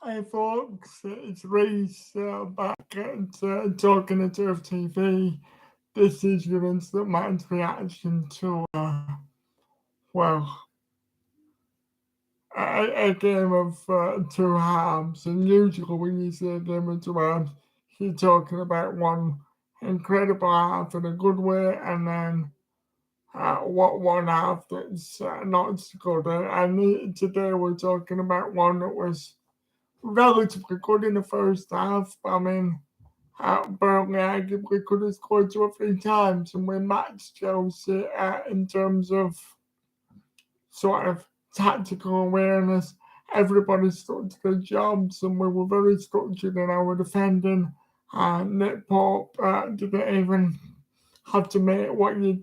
Hi folks, it's Reese back at Talking to Turf TV. This is your instant match reaction to, well, a game of two halves. And usually when you say a game of two halves, you're talking about one incredible half in a good way, and then what one half that's not so good. And today we're talking about one that was relatively good in the first half. I mean, Burnley arguably could have scored 2 or 3 times, and we matched Chelsea in terms of sort of tactical awareness. Everybody stuck to their jobs, and we were very structured in our defending. Nick Pope didn't even have to make what you'd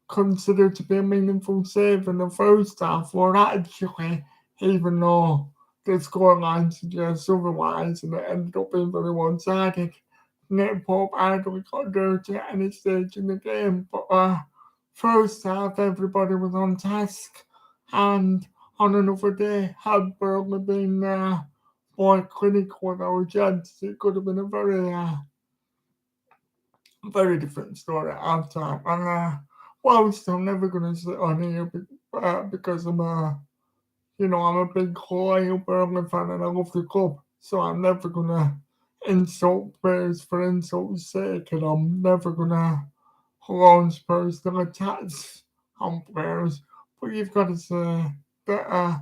consider to be a meaningful save in the first half, or actually, even though the scoreline suggests otherwise, and it ended up being very one-sided. Nick Pope hardly got dirty at any stage in the game, but first half everybody was on task, and on another day, had Burnley been more clinical with our chances, it could have been a very different story at half time. And whilst I'm never going to sit on here because I'm a big loyal Burnley fan and I love the club, so I'm never going to insult players for insult's sake, and I'm never going to launch personal attacks on players. But you've got to say that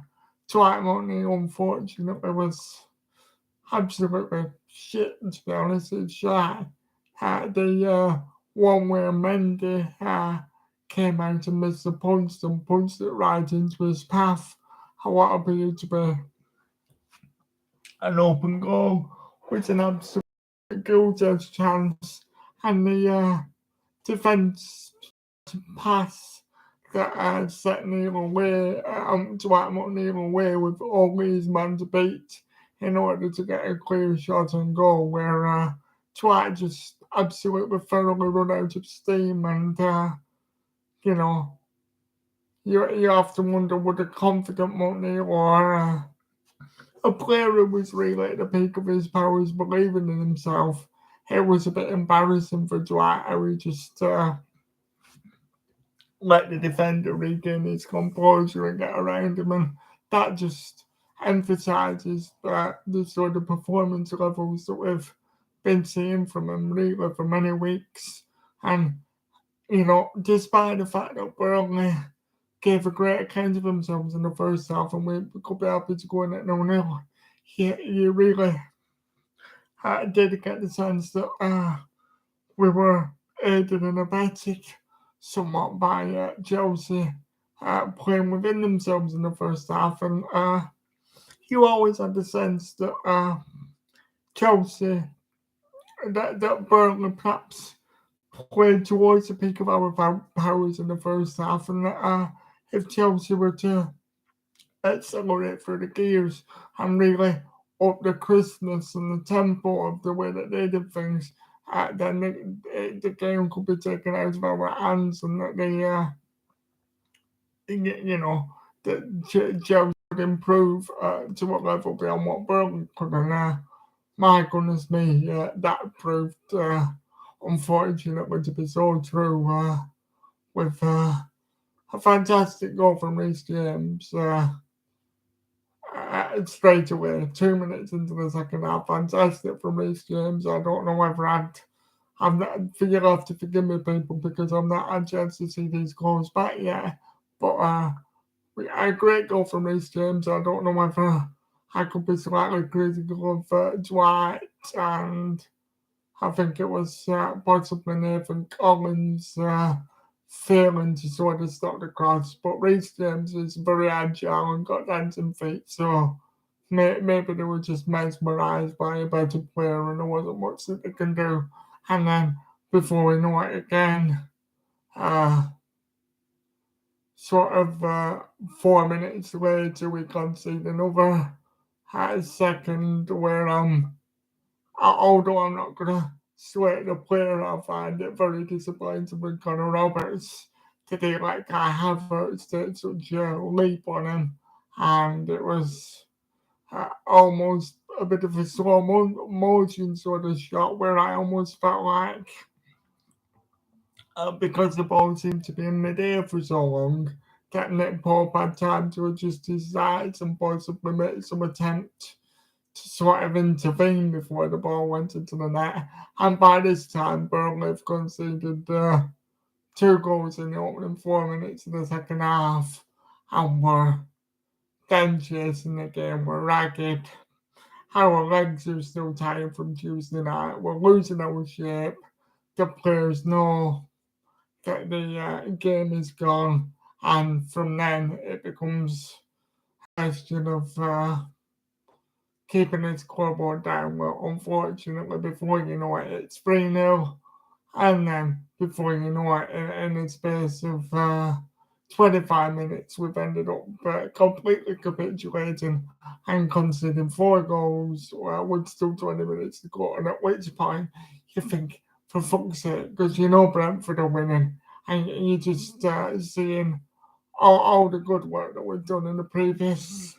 Dwight Montney unfortunately was absolutely shit, to be honest. It's shy. The one where Mendy came out and missed the punch and punched it right into his path. What appeared to be an open goal with an absolute guilty chance, and the defence pass that set Neil away, Dwight Neil away with all his man to beat in order to get a clear shot on goal, where Dwight just absolutely thoroughly run out of steam, and you know, you have to wonder would a confident Neil or a player who was really at the peak of his powers believing in himself. It was a bit embarrassing for Dwight how he just let the defender regain his composure and get around him, and that just emphasises the sort of performance levels that we've been seeing from him really for many weeks. And despite the fact that Burnley gave a great account of themselves in the first half, and we could be happy to go in at 0-0, you really did get the sense that we were aided and abetted somewhat by Chelsea playing within themselves in the first half, and you always had the sense that Chelsea, that Burnley perhaps played towards the peak of our powers in the first half, and that if Chelsea were to accelerate through the gears and really up the crispness and the tempo of the way that they did things, then the game could be taken out of our hands, and that you know, that Chelsea would improve to a level beyond what Burnley could. And my goodness me, that proved unfortunately to be so true. With a fantastic goal from Reece James. Straight away, 2 minutes into the second half, fantastic from Reece James. I don't know whether I'm not, you'll have to forgive me, people, because I'm not had a chance to see these goals back yet. But a great goal from Reece James. I don't know whether I could be slightly critical of Dwight, and I think it was possibly Nathan Collins failing to sort of stop the cross. But Reece James is very agile and got dancing feet, so maybe they were just mesmerised by a better player and there wasn't much that they can do. And then before we know it again, uh, sort of 4 minutes later, we concede another second where although I'm not gonna swear the player, I find it very disappointing when Connor Roberts today, like I have take such a leap on him, and it was almost a bit of a slow motion sort of shot where I almost felt like because the ball seemed to be in mid-air for so long, that Nick Pope had time to adjust his sides and possibly make some attempt to sort of intervene before the ball went into the net. And by this time, Burnley have conceded 2 goals in the opening 4 minutes of the second half and were then chasing the game. We're ragged. Our legs are still tired from Tuesday night. We're losing our shape. The players know that the game is gone, and from then it becomes a question of keeping the scoreboard down. Well, unfortunately, before you know it, it's 3-0, and then before you know it, in the space of 25 minutes, we've ended up completely capitulating and conceding 4 goals with still 20 minutes to go. And at which point you think, for fuck's sake, because you know Brentford are winning, and you're just seeing all the good work that we've done in the previous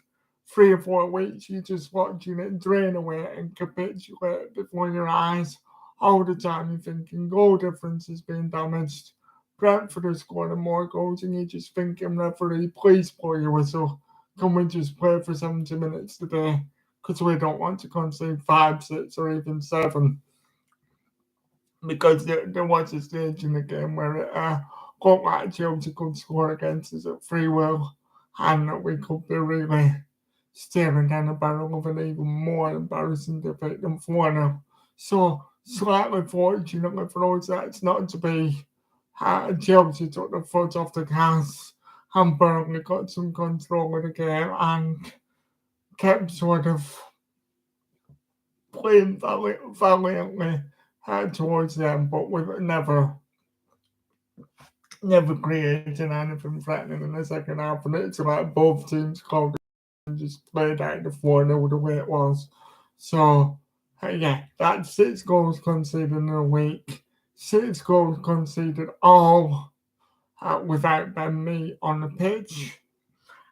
3 or 4 weeks. You're just watching it drain away and capitulate before your eyes. All the time you're thinking goal difference is being damaged. Brentford are scoring more goals, and you're just thinking, referee, please play your whistle. Can we just play for 70 minutes today? Because we don't want to concede 5, 6, or even 7. Because there was a stage in the game where it looked like Chelsea could score against us at free will, and that we could be really staring down the barrel of an even more embarrassing defeat than 4-0. So, slightly fortunately for us, that's not to be. Chelsea took the foot off the gas, and Burnley got some control of the game and kept sort of playing valiantly towards them, but we've never created anything threatening in the second half. And it's like both teams called and just played out the 4-0 the way it was. So, yeah, that's 6 goals conceded in a week. 6 goals conceded all without Ben Mee on the pitch.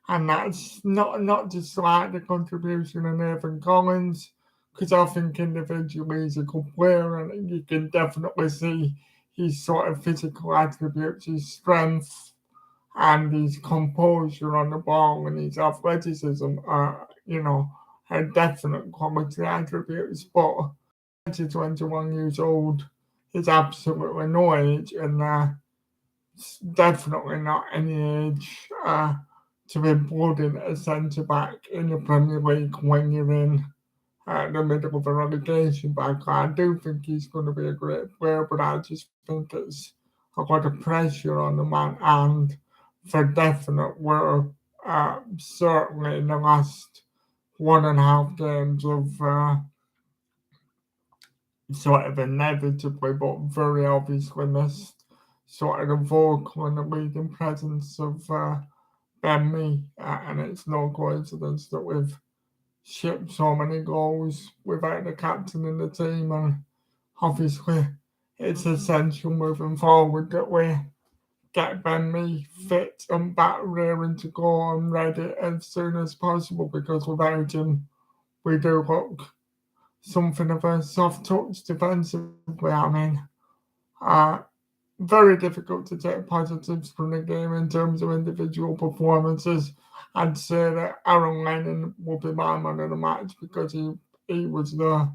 And that's not to slight the contribution of Nathan Collins, because I think individually he's a good player, and you can definitely see his sort of physical attributes, his strength, and his composure on the ball, and his athleticism are, are definite quality attributes. But 21 years old is absolutely no age, and definitely not any age to be blooded a centre back in the Premier League when you're in the middle of a relegation battle. I do think he's going to be a great player, but I just think it's a lot of pressure on the man, and for definite, we're certainly in the last 1.5 games of sort of inevitably but very obviously missed sort of the vocal and the leading presence of Ben Mee, and it's no coincidence that we've shipped so many goals without the captain in the team, and obviously it's essential moving forward that we get Ben Mee fit and back rearing to go and ready as soon as possible, because without him we do look something of a soft touch defensively. I mean, uh, very difficult to take positives from the game in terms of individual performances. I'd say that Aaron Lennon will be my man of the match, because he was the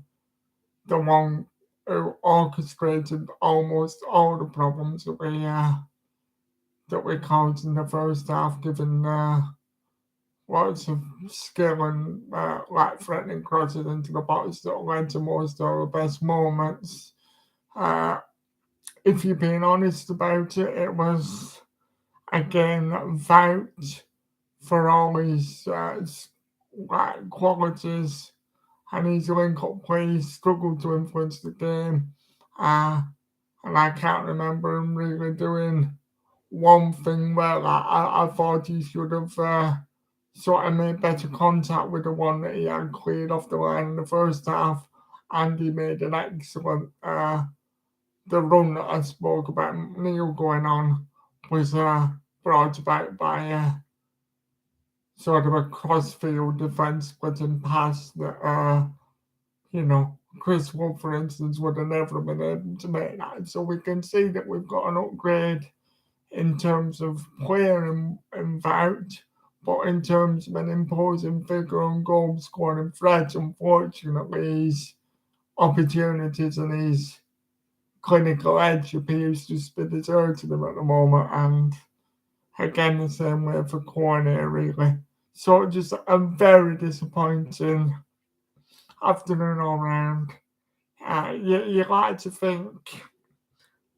one who orchestrated almost all the problems that we caused in the first half, given lots of skill and like threatening crosses into the box that led to most of our best moments. Uh, if you're being honest about it, it was a game that vouched for all his qualities, and his link-up play struggled to influence the game. And I can't remember him really doing one thing well. I thought he should have sort of made better contact with the one that he had cleared off the line in the first half, and he made an excellent the run that I spoke about Neil going on was brought about by sort of a cross-field defence splitting pass that, Chris Wood, for instance, would have never been able to make that. So we can see that we've got an upgrade in terms of player and Vouch, but in terms of an imposing figure and goal scoring threat, unfortunately, his opportunities and his clinical edge appears to be deserted him at the moment. And again, the same way for Corner, really. So just a very disappointing afternoon all round. You like to think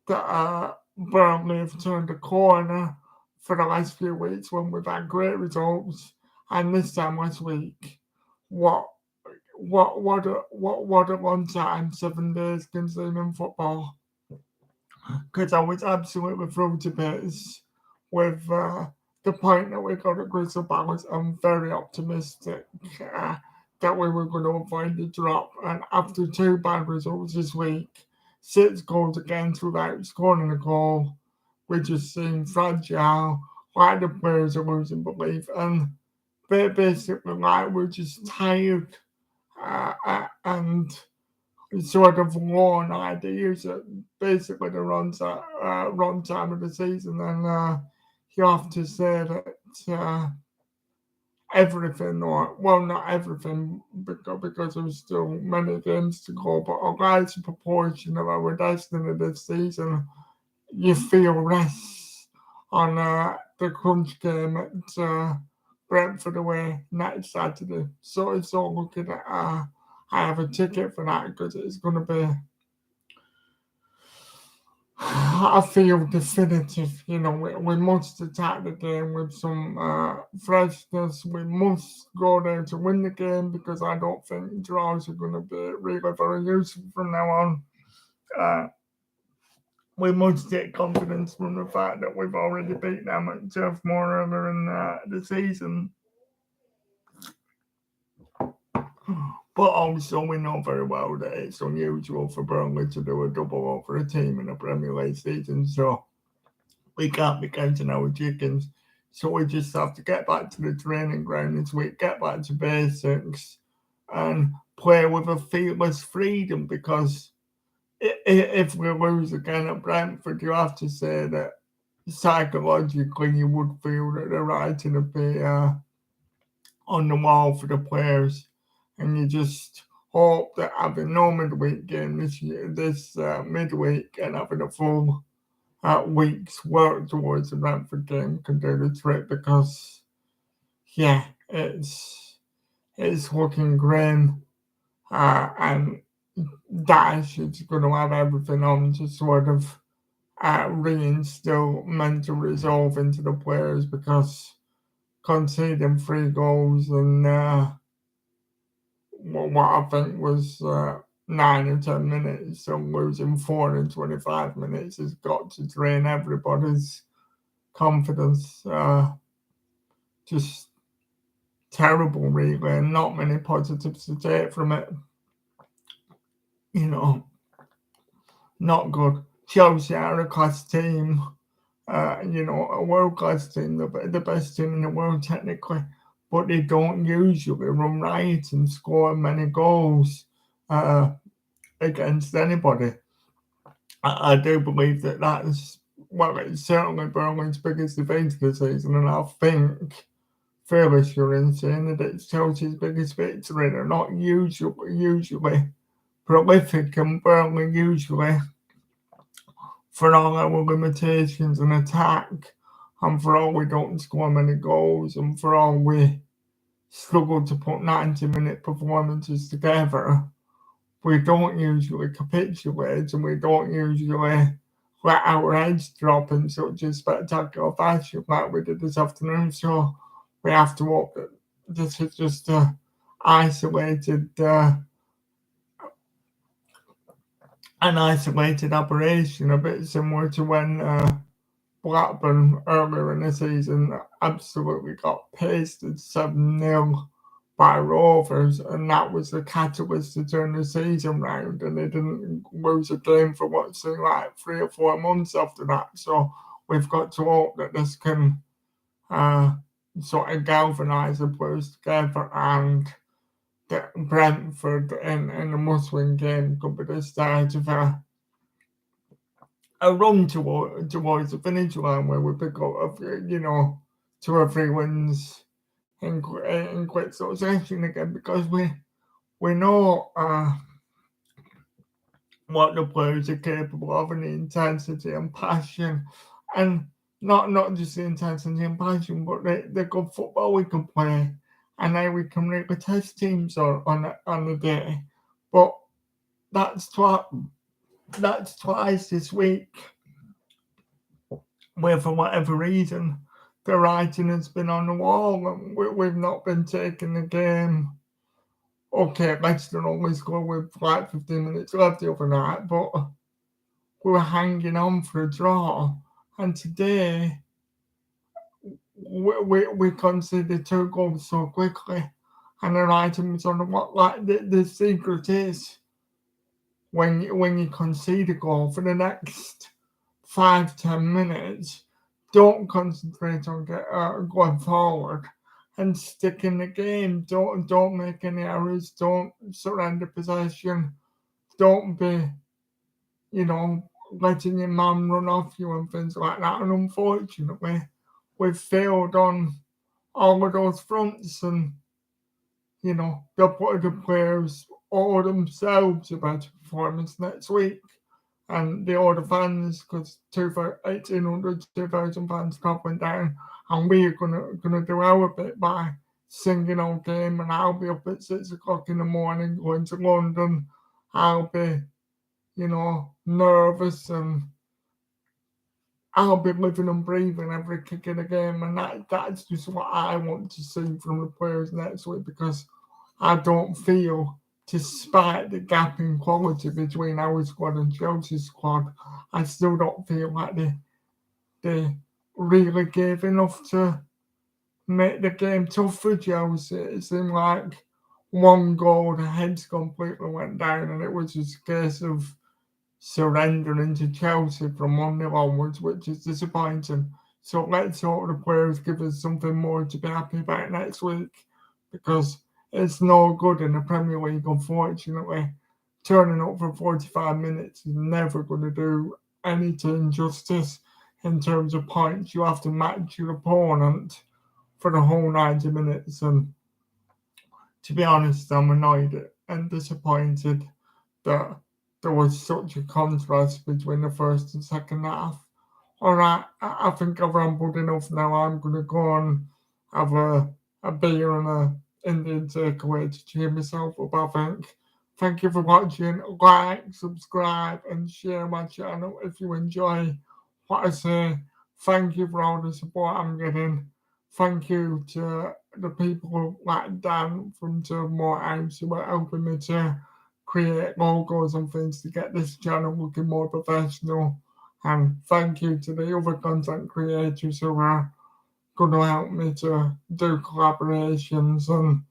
that Burnley have turned a corner for the last few weeks when we've had great results, and this time last week, what what a long time 7 days can seem in football. Because I was absolutely thrown to bits with the point that we got at Crystal Palace. I'm very optimistic that we were going to avoid the drop. And after two bad results this week, 6 goals against without scoring a goal, we just seem fragile, like the players are losing belief, and basically like we're just tired and sort of worn ideas at basically the run time of the season, and you have to say that everything, or well, not everything, because there's still many games to go, but a large proportion of our destiny this season, you feel rests on the crunch game at Brentford away next Saturday. So it's all looking at I have a ticket for that because it's going to be, I feel, definitive. We must attack the game with some freshness. We must go there to win the game because I don't think draws are going to be really very useful from now on. We must take confidence from the fact that we've already beat them at Turf Moor earlier in the season. But also, we know very well that it's unusual for Burnley to do a double over a team in a Premier League season, so we can't be counting our chickens. So we just have to get back to the training ground this week, get back to basics, and play with a fearless freedom. Because if we lose again at Brentford, you have to say that psychologically you would feel that the writing would be on the wall for the players, and you just hope that having no midweek game this midweek, and having a full week's work towards the Brentford game can do the trick. Because yeah, it's looking grim, and Dash is going to have everything on to sort of reinstill mental resolve into the players, because conceding 3 goals and what I think was 9 or 10 minutes, so losing 4 in 25 minutes has got to drain everybody's confidence. Just terrible, really, and not many positives to take from it. Not good. Chelsea are a class team, a world-class team, the best team in the world technically, but they don't usually run right and score many goals against anybody. I do believe that that's, well, it's certainly Burnley's biggest defeat of the season, and I think fairly sure in saying that it's Chelsea's biggest victory. They're not usually prolific, and Burnley usually, for all our limitations in attack, and for all we don't score many goals, and for all we struggle to put 90-minute performances together, we don't usually capitulate, and we don't usually let our heads drop in such a spectacular fashion like we did this afternoon. So we have to hope that this is just an isolated operation, a bit similar to when Blackburn earlier in the season absolutely got pasted 7-0 by Rovers, and that was the catalyst to turn the season round, and they didn't lose a game for what seemed like 3 or 4 months after that. So we've got to hope that this can sort of galvanise the players together, and that Brentford in a must-win game could be the start of a run towards the finish line where we pick up, 2 or 3 wins in quick succession again, because we know what the players are capable of, and the intensity and passion, and not just the intensity and passion, but the good football we can play, and how we can really test teams on the day. But that's twice this week where, for whatever reason, the writing has been on the wall, and we've not been taking the game. Okay, Leicester only scored with like 15 minutes left the other night, but we were hanging on for a draw. And today, we conceded 2 goals so quickly. And the writing was on the wall. Like, the secret is, when you concede a goal, for the next 5-10 minutes, don't concentrate on going forward and stick in the game. Don't make any errors. Don't surrender possession. Don't be, letting your man run off you and things like that. And unfortunately, we've failed on all of those fronts, and the players owe themselves a better performance next week. And the other fans, because 1,800, 2,000 fans travelling down, and we're gonna do our bit by singing all game. And I'll be up at 6 o'clock in the morning going to London. I'll be, nervous, and I'll be living and breathing every kick of the game. And that's just what I want to see from the players next week, because I don't feel, despite the gap in quality between our squad and Chelsea's squad, I still don't feel like they really gave enough to make the game tough for Chelsea. It seemed like one goal, the heads completely went down, and it was just a case of surrendering to Chelsea from 1-0 onwards, which is disappointing. So let's hope the players give us something more to be happy about next week, because it's no good in the Premier League, unfortunately. Turning up for 45 minutes is never going to do any team justice in terms of points. You have to match your opponent for the whole 90 minutes. And to be honest, I'm annoyed and disappointed that there was such a contrast between the first and second half. All right, I think I've rambled enough now. I'm going to go and have a beer and a Indian takeaway to cheer myself up, I think. Thank you for watching. Like, subscribe, and share my channel if you enjoy what I say. Thank you for all the support I'm getting. Thank you to the people like Dan from Two More House who are helping me to create logos and things to get this channel looking more professional. And thank you to the other content creators who are going to help me to do collaborations and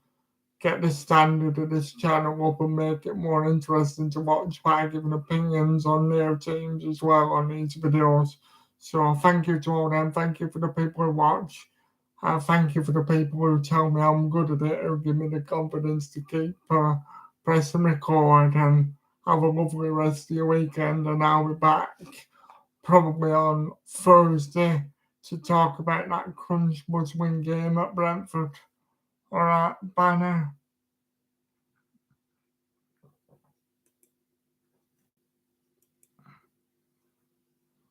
get the standard of this channel up and make it more interesting to watch by giving opinions on their teams as well on these videos. So thank you to all them. Thank you for the people who watch. Thank you for the people who tell me I'm good at it, who give me the confidence to keep pressing record. And have a lovely rest of your weekend. And I'll be back probably on Thursday to talk about that crunch must win game at Brentford. All right, bye now.